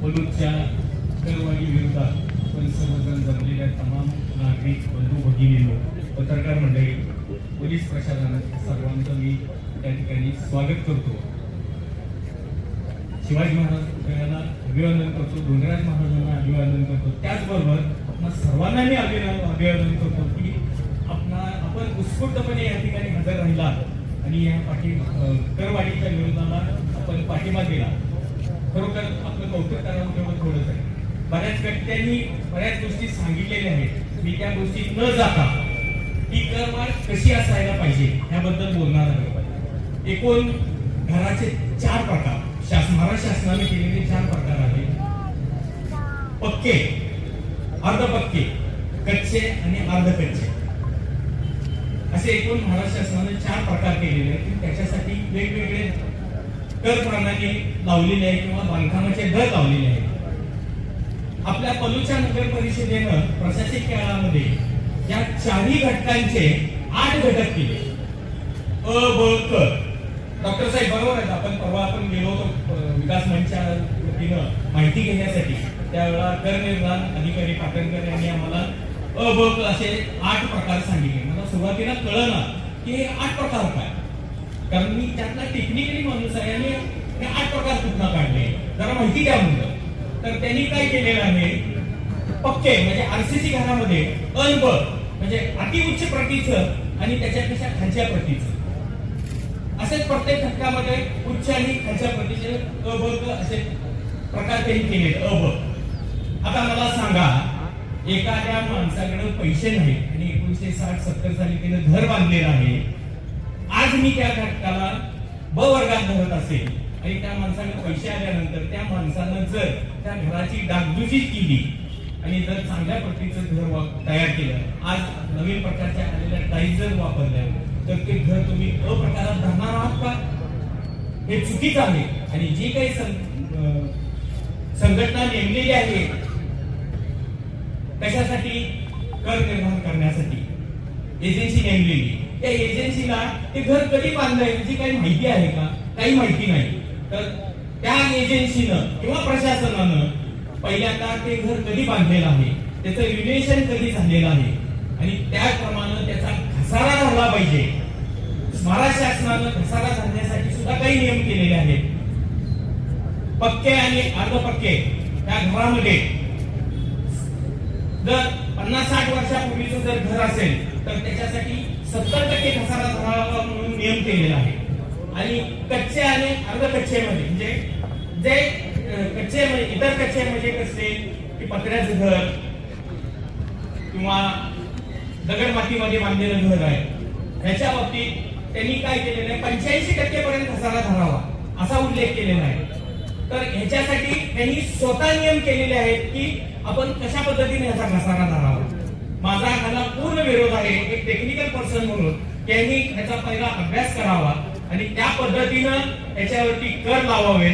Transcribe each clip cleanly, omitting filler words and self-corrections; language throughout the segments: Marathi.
पलूसच्या करवाढी विरोधात आपण सर्वजण जमलेल्या तमाम नागरिक बंधू भगिनींनो, पत्रकार मंडळी, पोलीस प्रशासन सर्वांचं मी त्या ठिकाणी स्वागत करतो. शिवाजी महाराज पुतळ्याला अभिवादन करतो, डोंगराज महाराजांना अभिवादन करतो. त्याचबरोबर आपण सर्वांना मी अभिवादन करतो की आपण उत्स्फूर्तपणे या ठिकाणी हजर राहिला आणि या करवाढीच्या विरोधाला आपण पाठिंबा दिला. खरोखर आपलं कौतुक करावं तेवढं थोडंच आहे. बऱ्याच गोष्टी सांगितलेल्या आहेत. मी त्या गोष्टी न जाता ही करवाढ कशी असायला पाहिजे याबद्दल बोलणार आहे. एकूण घराचे 4 प्रकार महाराष्ट्र शासनाने केलेले 4 प्रकार आहेत. पक्के, अर्धपक्के, कच्चे आणि अर्धकच्चे असे एकूण महाराष्ट्र शासनाने 4 प्रकार केलेले आहेत. त्याच्यासाठी वेगवेगळे कर प्रणाली लावलेली आहे किंवा बांधकामाचे दर लावलेले आहेत. आपल्या पलूसच्या नगर परिषदेनं प्रशासकीय काळामध्ये या 4ही घटकांचे 8 घटक केले. अ, ब, क. डॉक्टर साहेब बरोबर आहेत. आपण गेलो होतो विकास मंचच्या वतीनं माहिती घेण्यासाठी. त्यावेळेला करनिर्धान अधिकारी पाटणकर यांनी आम्हाला अ, ब, क असे 8 प्रकार सांगितले. मला सुरुवातीला कळलं की हे 8 प्रकार काय, कारण मी त्यातला टेक्निकली माणूस आहे आणि हे 8 प्रकार कुठला काढले जरा माहिती द्या म्हणलं. तर त्यांनी काय केलेलं आहे, पक्के म्हणजे आरसीसी घरामध्ये अ, ब म्हणजे अति उच्च प्रतीचं आणि त्याच्यापेक्षा खालच्या प्रतीचं असेच प्रत्येक घटकामध्ये उच्च आणि खालच्या प्रतीचे अ, ब, क असे प्रकार त्यांनी केले. अ, ब. आता मला सांगा, एखाद्या माणसाकडे पैसे नाहीत आणि 1960-70 साली त्याने घर बांधलेलं आहे. आज मी त्या घटकाला ब वर्गात धरत असेल आणि त्या माणसाने पैसे आल्यानंतर त्या माणसानं जर त्या घराची डागडुजी केली आणि जर चांगल्या प्रतीचं घर तयार केलं, आज नवीन प्रकारच्या आलेल्या टाईल्स जर वापरल्या, तर ते घर तुम्ही अ प्रकारात धरणार आहात का? हे चुकीचं आहे. आणि जी काही संघटना नेमलेली आहे कशासाठी, कर निर्माण करण्यासाठी एजन्सी नेमलेली, त्या एजन्सीला ते घर कधी बांधलंय याची काही माहिती आहे का? काही माहिती नाही. तर त्या एजन्सीनं किंवा प्रशासनानं पहिल्यांदा ते घर कधी बांधलेलं आहे, त्याचं रिलेशन कधी झालेलं आहे आणि त्याप्रमाणे त्याचा घसारा झाला पाहिजे. महाराष्ट्र शासनानं घसारा झाल्यासाठी सुद्धा काही नियम केलेले आहेत. पक्के आणि अर्धपक्के त्या घरामध्ये जर 50-60 वर्षापूर्वीचं जर घर असेल तर त्याच्यासाठी 70% घसारा झाला म्हणून नियम केलेला आहे. आणि कच्चे आणि अर्धकच्चे म्हणजे जे कच्चे म्हणजे इतर कच्चे म्हणजे कसे की पत्र्याचं घर किंवा दगड मातीमध्ये बांधलेलं घर आहे, ह्याच्या बाबतीत त्यांनी काय केलेलं आहे, 85% पर्यंत घसारा धरावा असा उल्लेख केलेला आहे. तर ह्याच्यासाठी त्यांनी स्वतः नियम केलेले आहेत की आपण कशा पद्धतीने ह्याचा घसारा धरावा. माझा ह्याला पूर्ण विरोध आहे. एक टेक्निकल पर्सन म्हणून त्यांनी ह्याचा पहिला अभ्यास करावा आणि त्या पद्धतीनं याच्यावरती कर लावावे.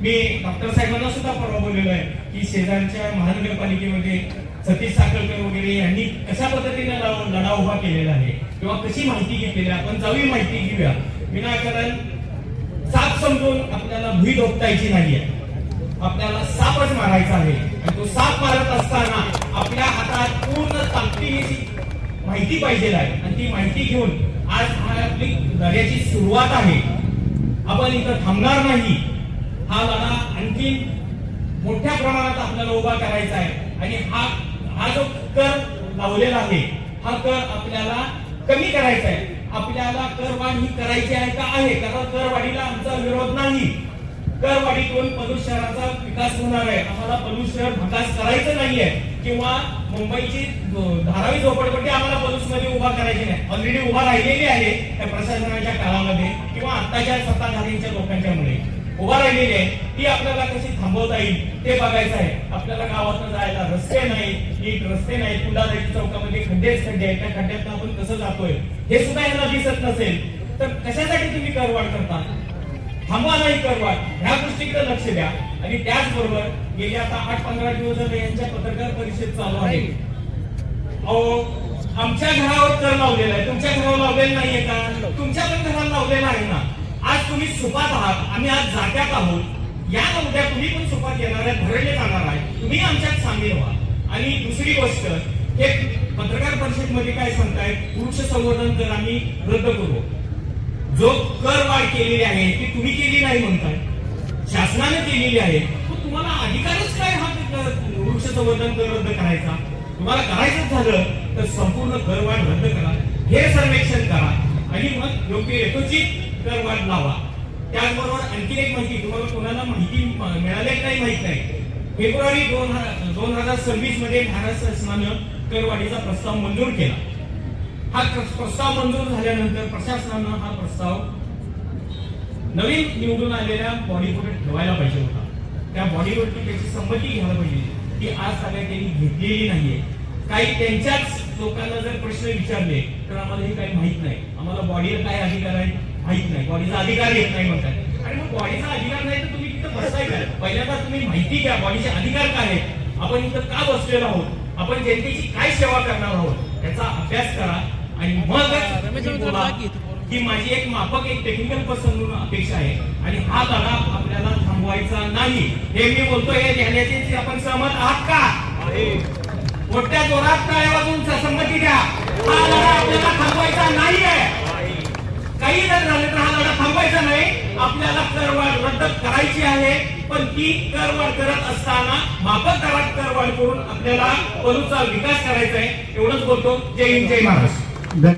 मी डॉक्टर साहेबांना सुद्धा परवा बोललेलो आहे की शेजारच्या महानगरपालिकेमध्ये सतीश साखळकर वगैरे यांनी कशा पद्धतीने लढा उभा केलेला आहे किंवा कशी माहिती घेतलेली आहे, आपण जाऊन माहिती घेऊया. विनाकारण साप समजून आपल्याला भुई धोपटायची नाहीये, आपल्याला सापच मारायचा आहे. आणि तो साप मारत असताना आपल्या हातात पूर्ण ताकदीची माहिती पाहिजे आहे आणि ती माहिती घेऊन आज आपली लढ्याची सुरुवात आहे. आपण इथं थांबणार नाही. हा लढा आणखी मोठ्या प्रमाणात आपल्याला उभा करायचा आहे आणि हा जो कर लावलेला आहे हा कर आपल्याला कमी करायचा आहे. आपल्याला करवाढ ही करायची आहे का आहे, कारण करवाढीला आमचा विरोध नाही. करवाढीतून पलूस शहराचा विकास होणार आहे. आम्हाला पलूस शहर विकास करायचं नाहीये किंवा मुंबईची धारावी झोपडपट्टी आम्हाला पलूस मध्ये उभा करायची नाही. ऑलरेडी उभा राहिलेली आहे त्या प्रशासनाच्या काळामध्ये किंवा आत्ताच्या सत्ताधाऱ्यांच्या लोकांच्यामुळे उभा राहिलेली आहे. ती आपल्याला कशी थांबवता येईल ते बघायचं आहे. आपल्याला गावातून जायला रस्ते नाही, नीट रस्ते नाही, कुंडाळ्याच्या चौकामध्ये खड्डेच खड्डे आहेत. त्या खड्ड्यात आपण कसं जातोय हे सुद्धा यांना दिसत नसेल तर कशासाठी तुम्ही करवाढ करता? थांबवा नाही करवाढ, ह्या गोष्टीकडे लक्ष द्या. आणि त्याचबरोबर गेली आता 8-15 दिवस झाले यांच्या पत्रकार परिषद चालू आहे. अहो, आमच्या घरावर कर लावलेला आहे, तुमच्या घरावर लावलेला नाहीये का? तुमच्या पण घराला लावलेला आहे ना. आज तुम्ही सुपात आहात, आम्ही आज जाग्यात आहोत. या उद्या तुम्ही पण सोबत येणार आहे, भरले जाणार आहे, तुम्ही आमच्यात सामील व्हा. आणि दुसरी गोष्ट, हे पत्रकार परिषदेमध्ये काय सांगताय, वृक्ष संवर्धन कर आम्ही रद्द करू. जो कर वाढ केलेली आहे ती तुम्ही केली नाही म्हणताय, शासनाने केलेली आहे. तुम्हाला अधिकारच काय हा वृक्ष संवर्धन कर रद्द करायचा? तुम्हाला करायचं झालं तर संपूर्ण करवाढ रद्द करा, हे सर्वेक्षण करा आणि मग योग्य यथोचित करवाढ लावा. त्याचबरोबर आणखी एक माहिती, तुम्हाला कोणाला माहिती मिळाली नाही माहित नाही, फेब्रुवारी 2026 मध्ये भारत शासनानं करवाढीचा प्रस्ताव मंजूर केला. हा प्रस्ताव मंजूर झाल्यानंतर प्रशासनानं हा प्रस्ताव नवीन निवडून आलेल्या बॉडीपुढे ठेवायला पाहिजे होता. त्या बॉडीवरती त्याची संमती घ्यायला पाहिजे, ती आज सगळ्या त्यांनी घेतलेली नाहीये. काही त्यांच्याच लोकांना जर प्रश्न विचारले तर आम्हाला हे काही माहित नाही, आम्हाला बॉडीला काय अधिकार आहे माहित नाही, बॉडीचा अधिकार येत नाही म्हणतात. आणि मग बॉडीचा अधिकार नाही तर तुम्ही तिथं बसताय काय? पहिल्यांदा तुम्ही माहिती घ्या बॉडीचे अधिकार काय आहेत, आपण इथं का बसलेलो आहोत, आपण जनतेची काय सेवा करणार आहोत याचा अभ्यास करा आणि मग ही माझी एक माफक एक टेक्निकल पर्सन म्हणून अपेक्षा आहे. आणि हा लढा आपल्याला थांबवायचा नाही, हे मी बोलतोय. हे घेण्याची आपण सहमत आहात का? मोठ्या जोरात टाळ्या वाजवून संमती द्या. हा लढा आपल्याला थांबवायचा नाही आहे. काही जर झालं तर हा लढा थांबवायचा नाही, आपल्याला करवाढ रद्द करायची आहे. पण ती करवाढ करत असताना माफक दरात करवाढ करून आपल्याला पलूचा विकास करायचा आहे. एवढंच बोलतो. जय हिंद, जय महाराष्ट्र.